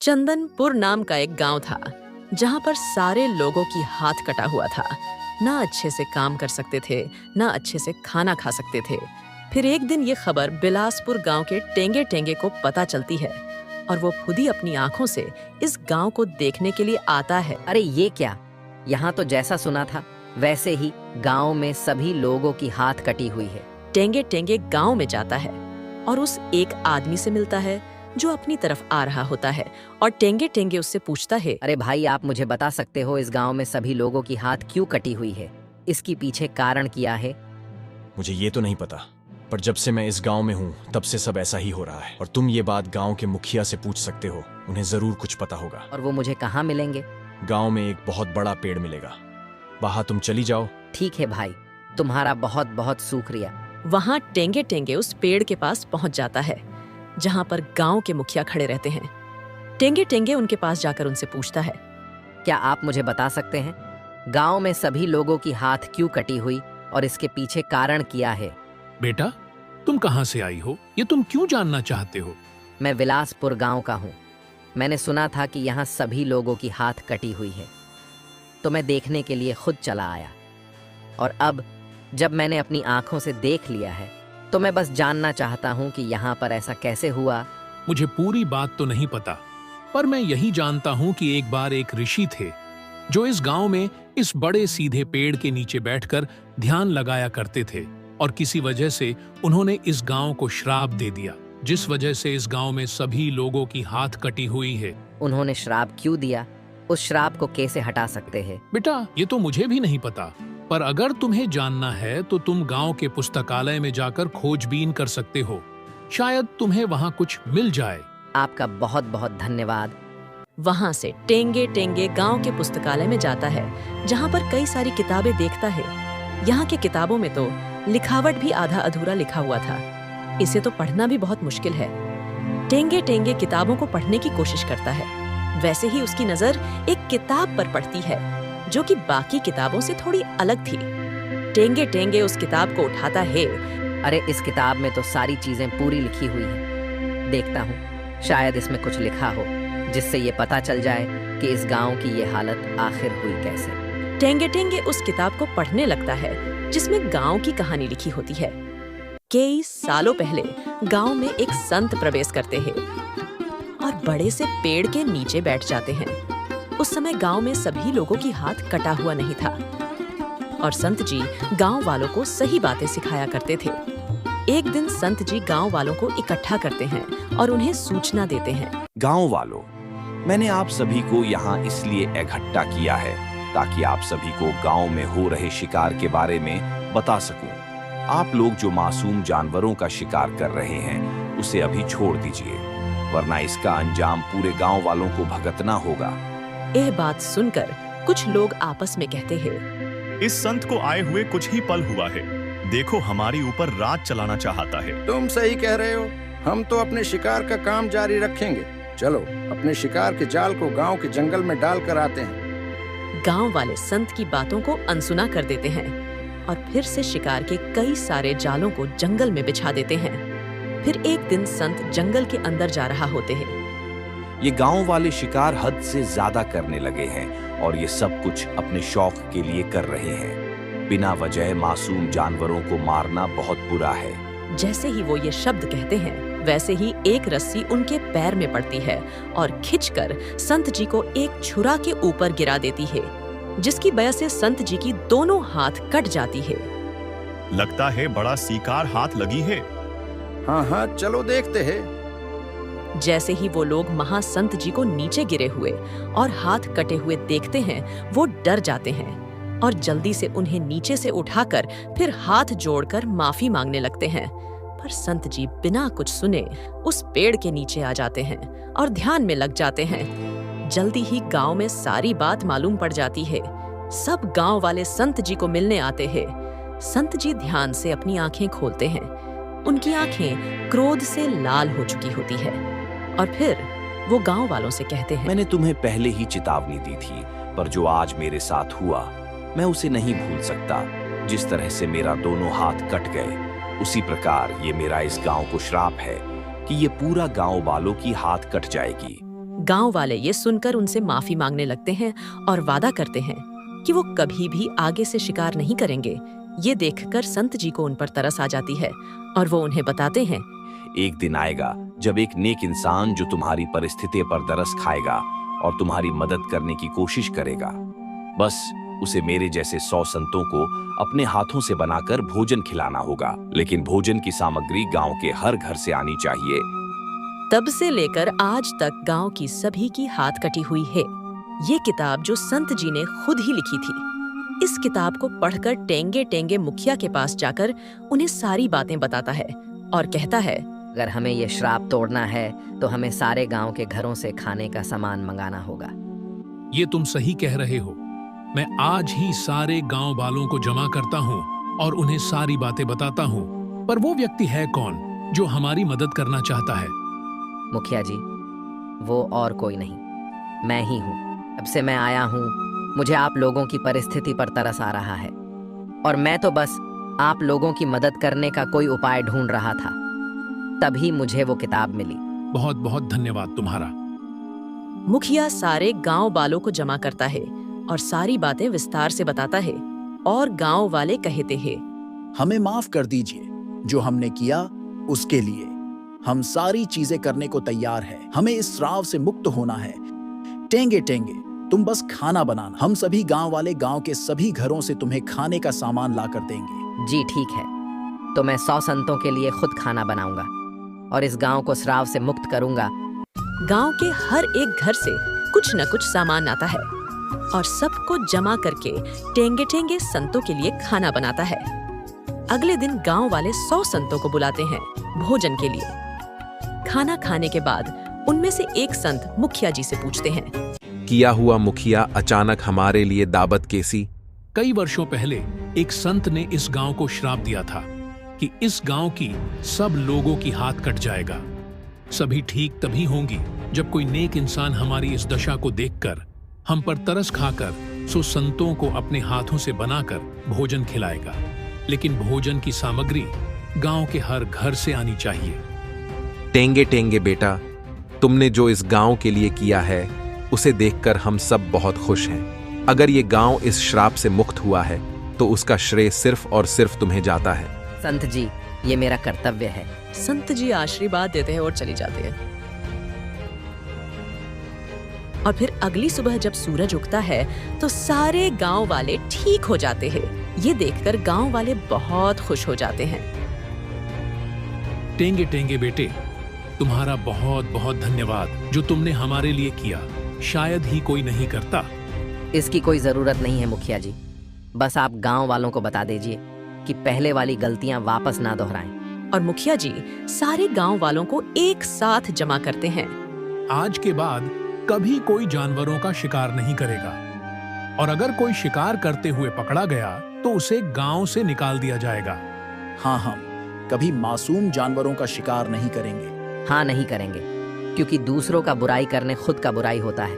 चंदनपुर नाम का एक गांव था जहां पर सारे लोगों की हाथ कटा हुआ था। ना अच्छे से काम कर सकते थे, ना अच्छे से खाना खा सकते थे। फिर एक दिन ये खबर बिलासपुर गांव के टेंगे टेंगे को पता चलती है और वो खुद ही अपनी आंखों से इस गांव को देखने के लिए आता है। अरे ये क्या, यहाँ तो जैसा सुना था वैसे ही गांव में सभी लोगों की हाथ कटी हुई है। टेंगे टेंगे गांव में जाता है और उस एक आदमी से मिलता है जो अपनी तरफ आ रहा होता है और टेंगे टेंगे उससे पूछता है, अरे भाई, आप मुझे बता सकते हो इस गांव में सभी लोगों की हाथ क्यों कटी हुई है? इसके पीछे कारण क्या है? मुझे ये तो नहीं पता, पर जब से मैं इस गांव में हूँ तब से सब ऐसा ही हो रहा है। और तुम ये बात गांव के मुखिया से पूछ सकते हो, उन्हें जरूर कुछ पता होगा। और वो मुझे कहाँ मिलेंगे? गांव में एक बहुत बड़ा पेड़ मिलेगा, वहां तुम चली जाओ। ठीक है भाई, तुम्हारा बहुत बहुत शुक्रिया। वहां टेंगे टेंगे उस पेड़ के पास पहुंच जाता है जहां पर गांव के मुखिया खड़े रहते हैं। टेंगे टेंगे उनके पास जाकर उनसे पूछता है, क्या आप मुझे बता सकते हैं गांव में सभी लोगों की हाथ क्यों कटी हुई और इसके पीछे कारण क्या है? बेटा, तुम कहाँ से आई हो? ये तुम क्यों जानना चाहते हो? मैं बिलासपुर गांव का हूँ। मैंने सुना था कि यहाँ सभी लोगों की हाथ कटी हुई है, तो मैं देखने के लिए खुद चला आया। और अब जब मैंने अपनी आंखों से देख लिया है तो मैं बस जानना चाहता हूँ कि यहाँ पर ऐसा कैसे हुआ। मुझे पूरी बात तो नहीं पता, पर मैं यही जानता हूँ कि एक बार एक ऋषि थे जो इस गांव में इस बड़े सीधे पेड़ के नीचे बैठकर ध्यान लगाया करते थे, और किसी वजह से उन्होंने इस गांव को श्राप दे दिया, जिस वजह से इस गांव में सभी लोगों की हाथ कटी हुई है। उन्होंने श्राप क्यों दिया? उस श्राप को कैसे हटा सकते हैं? बेटा, ये तो मुझे भी नहीं पता, पर अगर तुम्हें जानना है तो तुम गांव के पुस्तकालय में जाकर खोजबीन कर सकते हो। शायद तुम्हें वहां कुछ मिल जाए। आपका बहुत बहुत धन्यवाद। वहां से टेंगे टेंगे गांव के पुस्तकालय में जाता है जहां पर कई सारी किताबें देखता है। यहाँ की किताबों में तो लिखावट भी आधा अधूरा लिखा हुआ था। इसे तो पढ़ना भी बहुत मुश्किल है। टेंगे टेंगे किताबों को पढ़ने की कोशिश करता है। वैसे ही उसकी नजर एक किताब पर पड़ती है जो कि बाकी किताबों से थोड़ी अलग थी। टेंगे टेंगे उस किताब को उठाता है। अरे, इस किताब में तो सारी चीजें पूरी लिखी हुई हैं। देखता हूँ शायद इसमें कुछ लिखा हो जिससे ये पता चल जाए कि इस गांव की ये हालत आखिर हुई कैसे। टेंगे टेंगे उस किताब को पढ़ने लगता है जिसमें गांव की कहानी लिखी होती है। कई सालों पहले गांव में एक संत प्रवेश करते हैं और बड़े से पेड़ के नीचे बैठ जाते हैं। उस समय गांव में सभी लोगों की हाथ कटा हुआ नहीं था और संत जी गांव वालों को सही बातें सिखाया करते थे। एक दिन संत जी गांव वालों को इकट्ठा करते हैं और उन्हें सूचना देते हैं। गांव वालों, मैंने आप सभी को यहाँ इसलिए इकट्ठा किया है ताकि आप सभी को गांव में हो रहे शिकार के बारे में बता सकूं। आप लोग जो मासूम जानवरों का शिकार कर रहे हैं उसे अभी छोड़ दीजिए, वरना इसका अंजाम पूरे गांव वालों को भुगतना होगा। यह बात सुनकर कुछ लोग आपस में कहते हैं, इस संत को आए हुए कुछ ही पल हुआ है, देखो हमारी ऊपर राज चलाना चाहता है। तुम सही कह रहे हो, हम तो अपने शिकार का काम जारी रखेंगे। चलो अपने शिकार के जाल को गांव के जंगल में डाल कर आते हैं। गांव वाले संत की बातों को अनसुना कर देते हैं और फिर से शिकार के कई सारे जालों को जंगल में बिछा देते हैं। फिर एक दिन संत जंगल के अंदर जा रहा होते हैं। ये गांव वाले शिकार हद से ज्यादा करने लगे हैं और ये सब कुछ अपने शौक के लिए कर रहे हैं। बिना वजह मासूम जानवरों को मारना बहुत बुरा है। जैसे ही वो ये शब्द कहते हैं वैसे ही एक रस्सी उनके पैर में पड़ती है और खिंचकर संत जी को एक छुरा के ऊपर गिरा देती है, जिसकी वजह से संत जी की दोनों हाथ कट जाती है। लगता है बड़ा शिकार हाथ लगी है। हाँ हाँ, चलो देखते हैं। जैसे ही वो लोग महासंत जी को नीचे गिरे हुए और हाथ कटे हुए देखते हैं, वो डर जाते हैं और जल्दी से उन्हें नीचे से उठाकर फिर हाथ जोड़कर माफी मांगने लगते हैं। पर संत जी बिना कुछ सुने उस पेड़ के नीचे आ जाते हैं और ध्यान में लग जाते हैं। जल्दी ही गांव में सारी बात मालूम पड़ जाती है। सब गांव वाले संत जी को मिलने आते हैं। संत जी ध्यान से अपनी आंखें खोलते हैं। उनकी आंखें क्रोध से लाल हो चुकी होती है और फिर वो गांव वालों से कहते हैं, मैंने तुम्हें पहले ही चेतावनी दी थी, पर जो आज मेरे साथ हुआ मैं उसे नहीं भूल सकता। जिस तरह से मेरा दोनों हाथ कट गए, उसी प्रकार ये मेरा इस गांव को श्राप है कि ये पूरा गांव वालों की हाथ कट जाएगी। गांव वाले ये सुनकर उनसे माफी मांगने लगते हैं और वादा करते हैं कि वो कभी भी आगे से शिकार नहीं करेंगे। ये देखकर संत जी को उन पर तरस आ जाती है और वो उन्हें बताते हैं, एक दिन आएगा जब एक नेक इंसान जो तुम्हारी परिस्थिति पर तरस खाएगा और तुम्हारी मदद करने की कोशिश करेगा। बस उसे मेरे जैसे 100 संतों को अपने हाथों से बनाकर भोजन खिलाना होगा, लेकिन भोजन की सामग्री गांव के हर घर से आनी चाहिए। तब से लेकर आज तक गांव की सभी की हाथ कटी हुई है। ये किताब जो संत जी ने खुद ही लिखी थी। इस किताब को पढ़कर टेंगे टेंगे मुखिया के पास जाकर उन्हें सारी बातें बताता है और कहता है, अगर हमें ये श्राप तोड़ना है तो हमें सारे गांव के घरों से खाने का सामान मंगाना होगा। ये तुम सही कह रहे हो। मैं आज ही सारे गांव वालों को जमा करता हूँ और उन्हें सारी बातें बताता हूँ। पर वो व्यक्ति है कौन जो हमारी मदद करना चाहता है? मुखिया जी, वो और कोई नहीं, मैं ही हूँ। अब से मैं आया हूँ, मुझे आप लोगों की परिस्थिति पर तरस आ रहा है और मैं तो बस आप लोगों की मदद करने का कोई उपाय ढूंढ रहा था। तभी मुझे वो किताब मिली। बहुत बहुत धन्यवाद तुम्हारा। मुखिया सारे गांव वालों को जमा करता है और सारी बातें विस्तार से बताता है और गांव वाले कहते हैं, हमें माफ कर दीजिए, जो हमने किया उसके लिए हम सारी चीजें करने को तैयार हैं। हमें इस श्राप से मुक्त होना है। टेंगे टेंगे, तुम बस खाना बनाना, हम सभी गांव वाले गांव के सभी घरों से तुम्हें खाने का सामान ला कर देंगे। जी ठीक है, तो मैं 100 संतों के लिए खुद खाना बनाऊंगा और इस गांव को श्राप से मुक्त करूंगा। गांव के हर एक घर से कुछ न कुछ सामान आता है और सबको जमा करके टेंगे टेंगे संतों के लिए खाना बनाता है। अगले दिन गांव वाले 100 संतों को बुलाते हैं भोजन के लिए। खाना खाने के बाद उनमें से एक संत मुखिया जी से पूछते हैं, किया हुआ मुखिया, अचानक हमारे लिए दावत कैसी? कई वर्षों पहले एक संत ने इस गांव को श्राप दिया था कि इस गांव की सब लोगों की हाथ कट जाएगा। सभी ठीक तभी होंगी जब कोई नेक इंसान हमारी इस दशा को देखकर हम पर तरस खाकर सो संतों को अपने हाथों से बनाकर भोजन खिलाएगा। लेकिन भोजन की सामग्री गांव के हर घर से आनी चाहिए। टेंगे टेंगे बेटा, तुमने जो इस गांव के लिए किया है उसे देखकर हम सब बहुत खुश हैं। अगर ये गांव इस श्राप से मुक्त हुआ है तो उसका श्रेय सिर्फ और सिर्फ तुम्हें जाता है। संत जी, ये मेरा कर्तव्य है। संत जी आशीर्वाद देते हैं और चले जाते हैं। और फिर अगली सुबह जब सूरज उगता है तो सारे गांव वाले ठीक हो जाते हैं। ये देखकर गांव वाले बहुत खुश हो जाते हैं। टेंगे टेंगे बेटे, तुम्हारा बहुत बहुत धन्यवाद जो तुमने हमारे लिए किया। शायद ही कोई नहीं करता। इसकी कोई जरूरत नहीं है मुखिया जी, बस आप गांव वालों को बता दीजिए कि पहले वाली गलतियां वापस ना दोहराएं। और मुखिया जी सारे गांव वालों को एक साथ जमा करते हैं। आज के बाद कभी कोई जानवरों का शिकार नहीं करेगा और अगर कोई शिकार करते हुए पकड़ा गया तो उसे गांव से निकाल दिया जाएगा। हाँ, हम कभी मासूम जानवरों का शिकार नहीं करेंगे। हाँ, नहीं करेंगे, क्योंकि दूसरों का बुराई करने खुद का बुराई होता है।